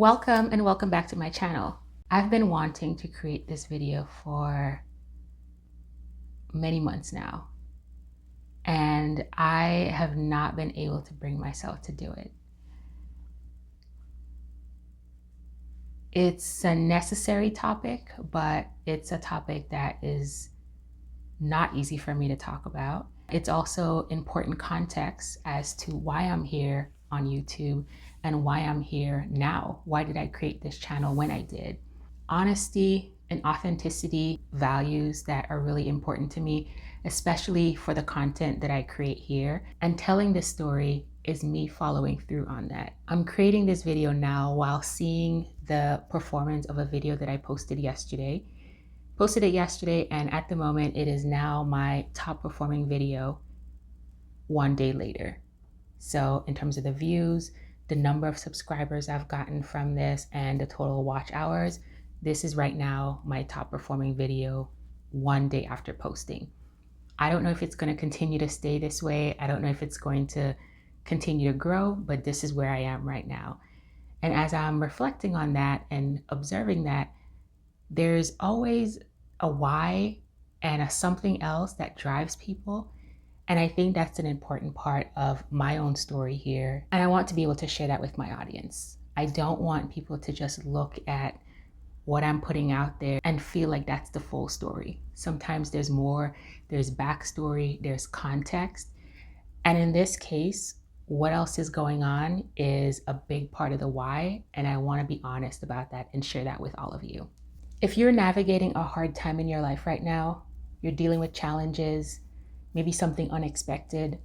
Welcome and welcome back to my channel. I've been wanting to create this video for many months now, and I have not been able to bring myself to do it. It's a necessary topic, but it's a topic that is not easy for me to talk about. It's also important context as to why I'm here on YouTube and why I'm here now. Why did I create this channel when I did? Honesty and authenticity, values that are really important to me, especially for the content that I create here. And telling this story is me following through on that. I'm creating this video now while seeing the performance of a video that I posted yesterday. Posted it yesterday, and at the moment it is now my top performing video one day later. So in terms of the views, the number of subscribers I've gotten from this, and the total watch hours, this is right now my top performing video one day after posting. I don't know if it's going to continue to stay this way. I don't know if it's going to continue to grow, but this is where I am right now. And as I'm reflecting on that and observing that, there's always a why and a something else that drives people. And I think that's an important part of my own story here. And I want to be able to share that with my audience. I don't want people to just look at what I'm putting out there and feel like that's the full story. Sometimes there's more, there's backstory, there's context. And in this case, what else is going on is a big part of the why. And I want to be honest about that and share that with all of you. If you're navigating a hard time in your life right now, you're dealing with challenges, maybe something unexpected,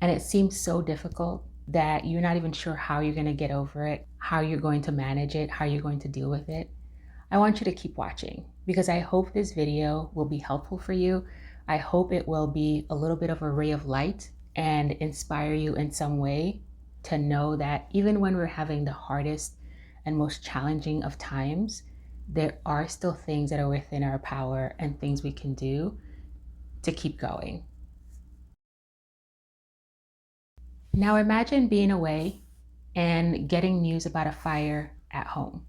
and it seems so difficult that you're not even sure how you're going to get over it, how you're going to manage it, how you're going to deal with it, I want you to keep watching, because I hope this video will be helpful for you. I hope it will be a little bit of a ray of light and inspire you in some way to know that even when we're having the hardest and most challenging of times, there are still things that are within our power and things we can do to keep going. Now imagine being away and getting news about a fire at home.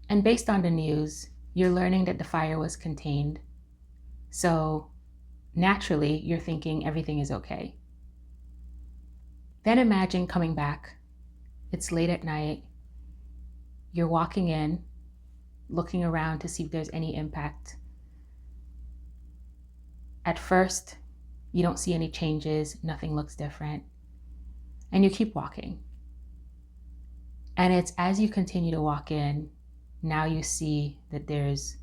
And based on the news, you're learning that the fire was contained. So naturally, you're thinking everything is okay. Then imagine coming back. It's late at night. You're walking in, looking around to see if there's any impact. At first, you don't see any changes, nothing looks different, and you keep walking. And it's as you continue to walk in, now you see that there's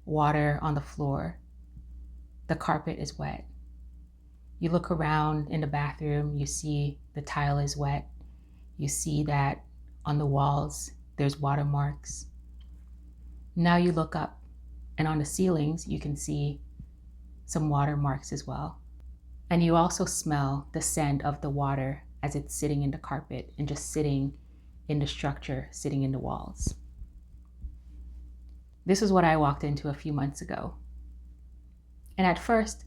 water on the floor. The carpet is wet. You look around in the bathroom, you see the tile is wet. You see that on the walls, there's watermarks. Now you look up, and on the ceilings, you can see some watermarks as well. And you also smell the scent of the water as it's sitting in the carpet and just sitting in the structure, sitting in the walls. This is what I walked into a few months ago. And at first,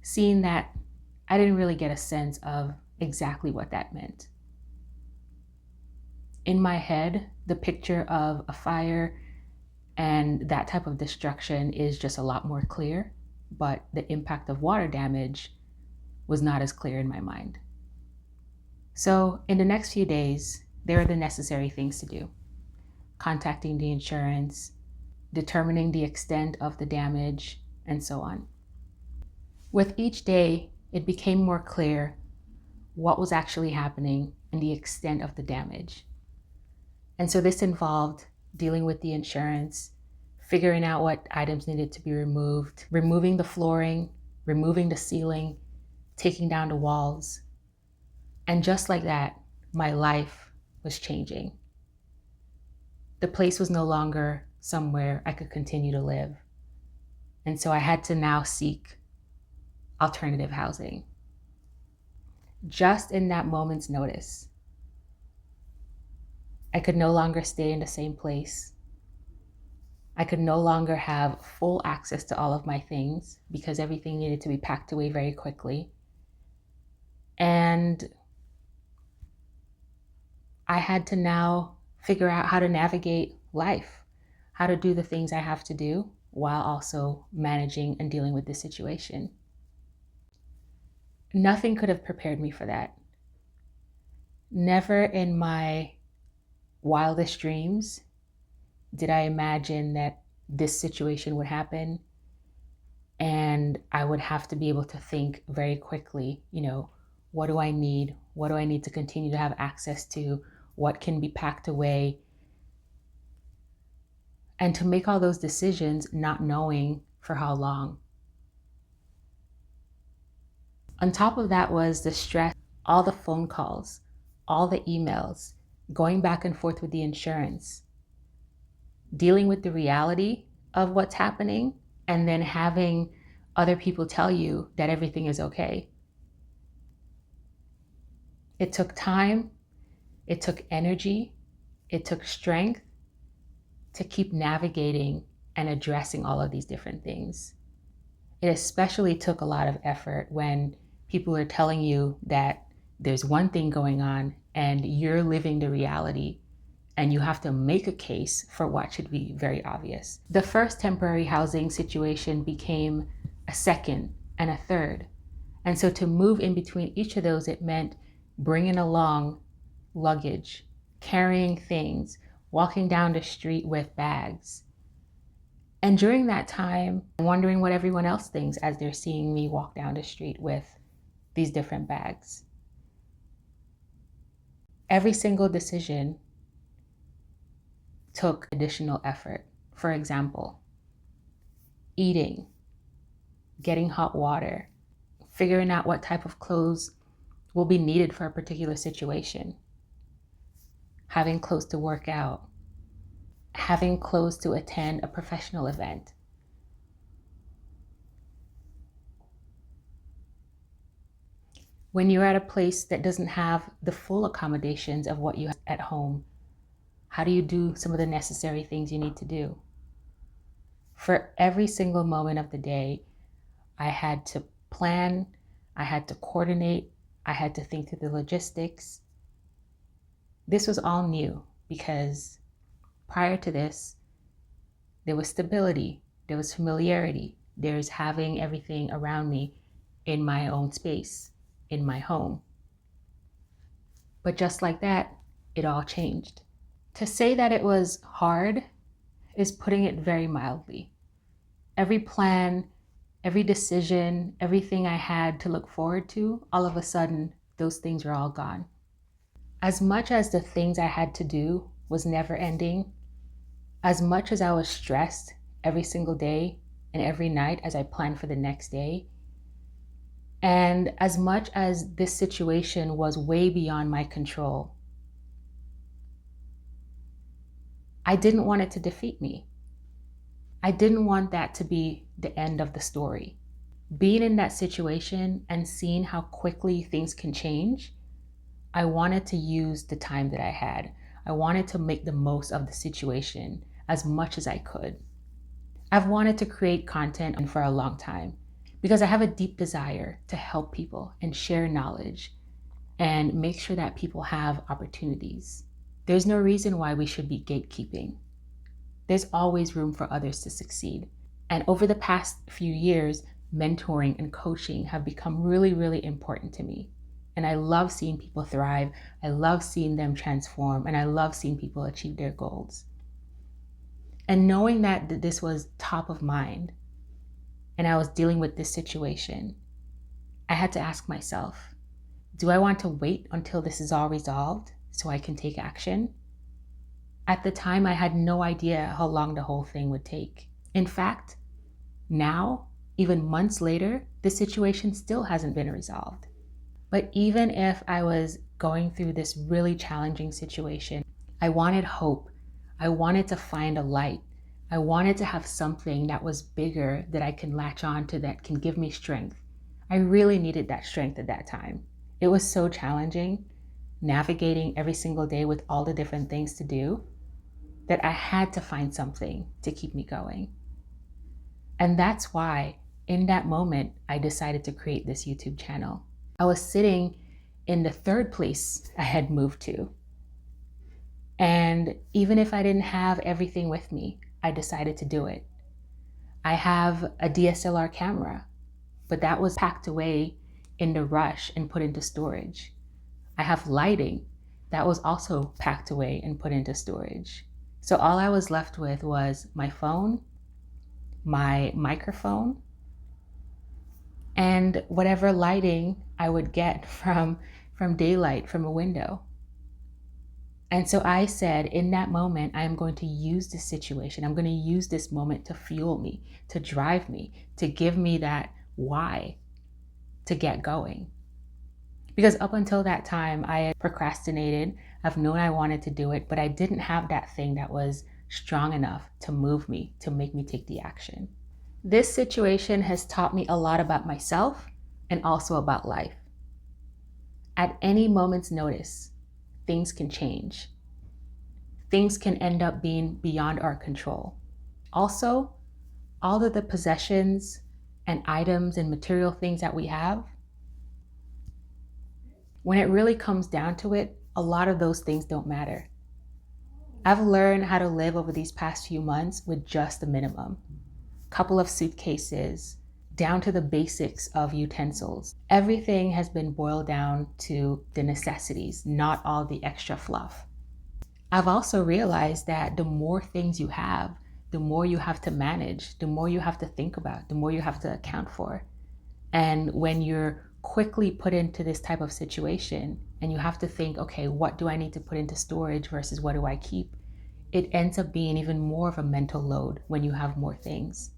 seeing that, I didn't really get a sense of exactly what that meant. In my head, the picture of a fire and that type of destruction is just a lot more clear, but the impact of water damage was not as clear in my mind. So in the next few days, there are the necessary things to do. Contacting the insurance, determining the extent of the damage, and so on. With each day, it became more clear what was actually happening and the extent of the damage. And so this involved dealing with the insurance, figuring out what items needed to be removed, removing the flooring, removing the ceiling, taking down the walls. And just like that, my life was changing. The place was no longer somewhere I could continue to live. And so I had to now seek alternative housing. Just in that moment's notice, I could no longer stay in the same place. I could no longer have full access to all of my things because everything needed to be packed away very quickly. And I had to now figure out how to navigate life, how to do the things I have to do while also managing and dealing with this situation. Nothing could have prepared me for that. Never in my wildest dreams did I imagine that this situation would happen and I would have to be able to think very quickly, what do I need? What do I need to continue to have access to? What can be packed away? And to make all those decisions not knowing for how long. On top of that was the stress, all the phone calls, all the emails, going back and forth with the insurance, dealing with the reality of what's happening, and then having other people tell you that everything is okay. It took time, it took energy, it took strength to keep navigating and addressing all of these different things. It especially took a lot of effort when people are telling you that there's one thing going on and you're living the reality and you have to make a case for what should be very obvious. The first temporary housing situation became a second and a third. And so to move in between each of those, it meant bringing along luggage, carrying things, walking down the street with bags. And during that time, wondering what everyone else thinks as they're seeing me walk down the street with these different bags. Every single decision took additional effort. For example, eating, getting hot water, figuring out what type of clothes will be needed for a particular situation, having clothes to work out, having clothes to attend a professional event. When you're at a place that doesn't have the full accommodations of what you have at home, how do you do some of the necessary things you need to do? For every single moment of the day, I had to plan, I had to coordinate, I had to think through the logistics. This was all new because prior to this, there was stability, there was familiarity, there's having everything around me in my own space, in my home. But just like that, it all changed. To say that it was hard is putting it very mildly. Every plan, every decision, everything I had to look forward to, all of a sudden, those things were all gone. As much as the things I had to do was never ending, as much as I was stressed every single day and every night as I planned for the next day, and as much as this situation was way beyond my control, I didn't want it to defeat me. I didn't want that to be the end of the story. Being in that situation and seeing how quickly things can change, I wanted to use the time that I had. I wanted to make the most of the situation as much as I could. I've wanted to create content for a long time because I have a deep desire to help people and share knowledge and make sure that people have opportunities. There's no reason why we should be gatekeeping. There's always room for others to succeed. And over the past few years, mentoring and coaching have become really, really important to me. And I love seeing people thrive. I love seeing them transform. And I love seeing people achieve their goals. And knowing that this was top of mind and I was dealing with this situation, I had to ask myself, do I want to wait until this is all resolved so I can take action? At the time, I had no idea how long the whole thing would take. In fact, now, even months later, the situation still hasn't been resolved. But even if I was going through this really challenging situation, I wanted hope. I wanted to find a light. I wanted to have something that was bigger that I can latch on to that can give me strength. I really needed that strength at that time. It was so challenging, navigating every single day with all the different things to do, that I had to find something to keep me going. And that's why in that moment, I decided to create this YouTube channel. I was sitting in the third place I had moved to. And even if I didn't have everything with me, I decided to do it. I have a DSLR camera, but that was packed away in the rush and put into storage. I have lighting that was also packed away and put into storage. So all I was left with was my phone, my microphone, and whatever lighting I would get from daylight from a window. And so I said, in that moment, I am going to use this situation. I'm going to use this moment to fuel me, to drive me, to give me that why to get going. Because up until that time, I had procrastinated. I've known I wanted to do it, but I didn't have that thing that was strong enough to move me, to make me take the action. This situation has taught me a lot about myself and also about life. At any moment's notice, things can change. Things can end up being beyond our control. Also, all of the possessions and items and material things that we have, when it really comes down to it, a lot of those things don't matter. I've learned how to live over these past few months with just the minimum. Couple of suitcases, down to the basics of utensils. Everything has been boiled down to the necessities, not all the extra fluff. I've also realized that the more things you have, the more you have to manage, the more you have to think about, the more you have to account for. And when you're quickly put into this type of situation and you have to think, okay, what do I need to put into storage versus what do I keep? It ends up being even more of a mental load when you have more things.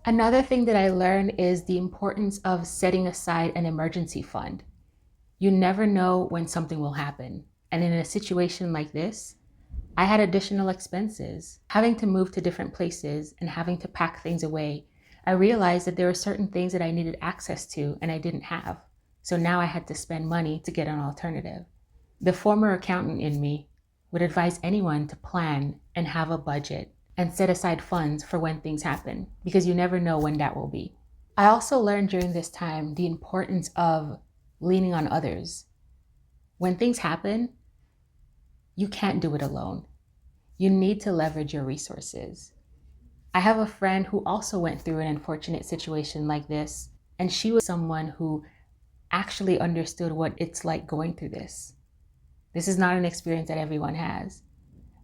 Another thing that I learned is the importance of setting aside an emergency fund. You never know when something will happen. And in a situation like this, I had additional expenses. Having to move to different places and having to pack things away, I realized that there were certain things that I needed access to and I didn't have. So now I had to spend money to get an alternative. The former accountant in me would advise anyone to plan and have a budget and set aside funds for when things happen, because you never know when that will be. I also learned during this time the importance of leaning on others. When things happen, you can't do it alone. You need to leverage your resources. I have a friend who also went through an unfortunate situation like this, and she was someone who actually understood what it's like going through this. This is not an experience that everyone has.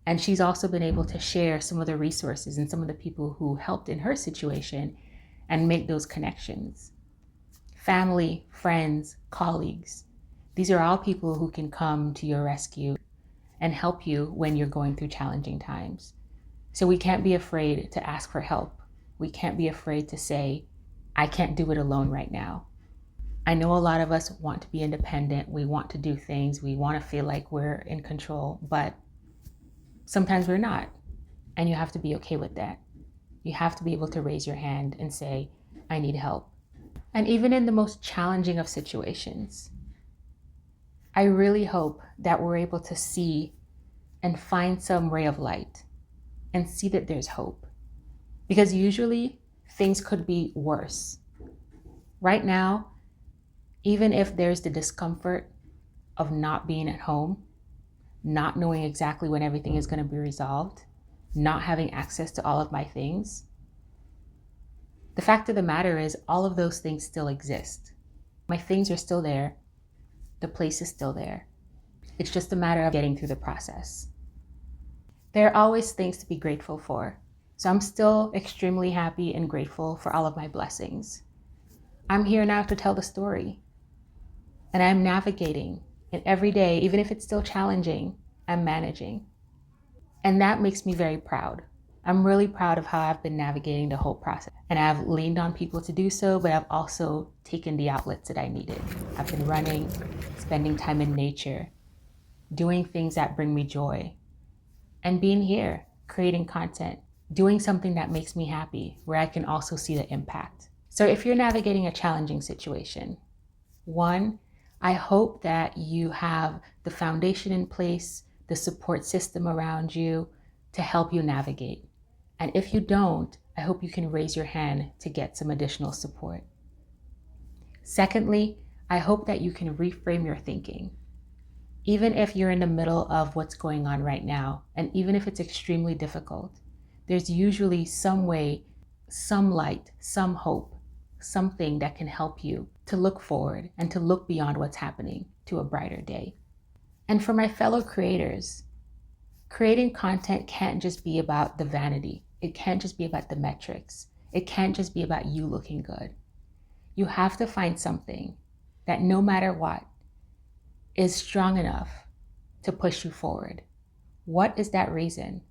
And she's also been able to share some of the resources and some of the people who helped in her situation and make those connections. Family, friends, colleagues, these are all people who can come to your rescue and help you when you're going through challenging times. So we can't be afraid to ask for help. We can't be afraid to say, I can't do it alone right now. I know a lot of us want to be independent. We want to do things. We want to feel like we're in control, but sometimes we're not. And you have to be okay with that. You have to be able to raise your hand and say, I need help. And even in the most challenging of situations, I really hope that we're able to see and find some ray of light and see that there's hope. Because usually things could be worse. Right now, even if there's the discomfort of not being at home, not knowing exactly when everything is going to be resolved, not having access to all of my things, the fact of the matter is all of those things still exist. My things are still there. The place is still there. It's just a matter of getting through the process. There are always things to be grateful for. So I'm still extremely happy and grateful for all of my blessings. I'm here now to tell the story. And I'm navigating. And every day, even if it's still challenging, I'm managing. And that makes me very proud. I'm really proud of how I've been navigating the whole process. And I've leaned on people to do so, but I've also taken the outlets that I needed. I've been running, spending time in nature, doing things that bring me joy, and being here, creating content, doing something that makes me happy, where I can also see the impact. So if you're navigating a challenging situation, one, I hope that you have the foundation in place, the support system around you to help you navigate. And if you don't, I hope you can raise your hand to get some additional support. Secondly, I hope that you can reframe your thinking. Even if you're in the middle of what's going on right now, and even if it's extremely difficult, there's usually some way, some light, some hope, something that can help you to look forward and to look beyond what's happening to a brighter day. And for my fellow creators, creating content can't just be about the vanity. It can't just be about the metrics. It can't just be about you looking good. You have to find something that no matter what is strong enough to push you forward. What is that reason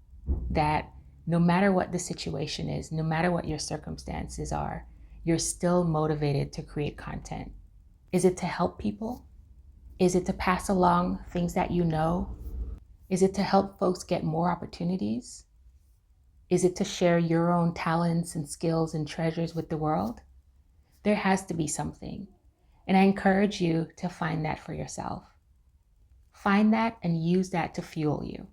that no matter what the situation is, no matter what your circumstances are, you're still motivated to create content? Is it to help people? Is it to pass along things that you know? Is it to help folks get more opportunities? Is it to share your own talents and skills and treasures with the world? There has to be something. And I encourage you to find that for yourself. Find that and use that to fuel you,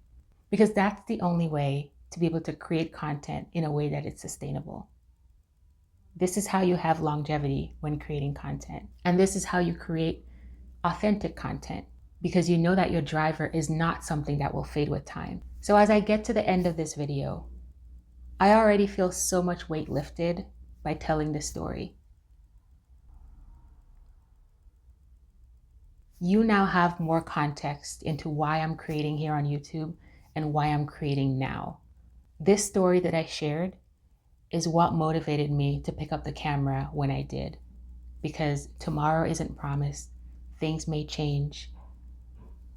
because that's the only way to be able to create content in a way that it's sustainable. This is how you have longevity when creating content. And this is how you create authentic content, because you know that your driver is not something that will fade with time. So as I get to the end of this video, I already feel so much weight lifted by telling this story. You now have more context into why I'm creating here on YouTube and why I'm creating now. This story that I shared is what motivated me to pick up the camera when I did, because tomorrow isn't promised. Things may change.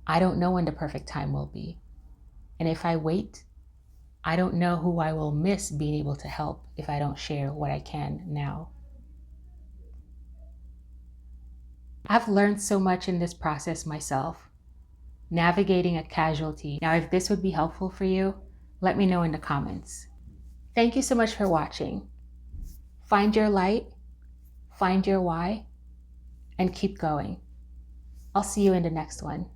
I don't know when the perfect time will be. And if I wait, I don't know who I will miss being able to help if I don't share what I can now. I've learned so much in this process myself, navigating a casualty. Now, if this would be helpful for you, let me know in the comments. Thank you so much for watching. Find your light, find your why, and keep going. I'll see you in the next one.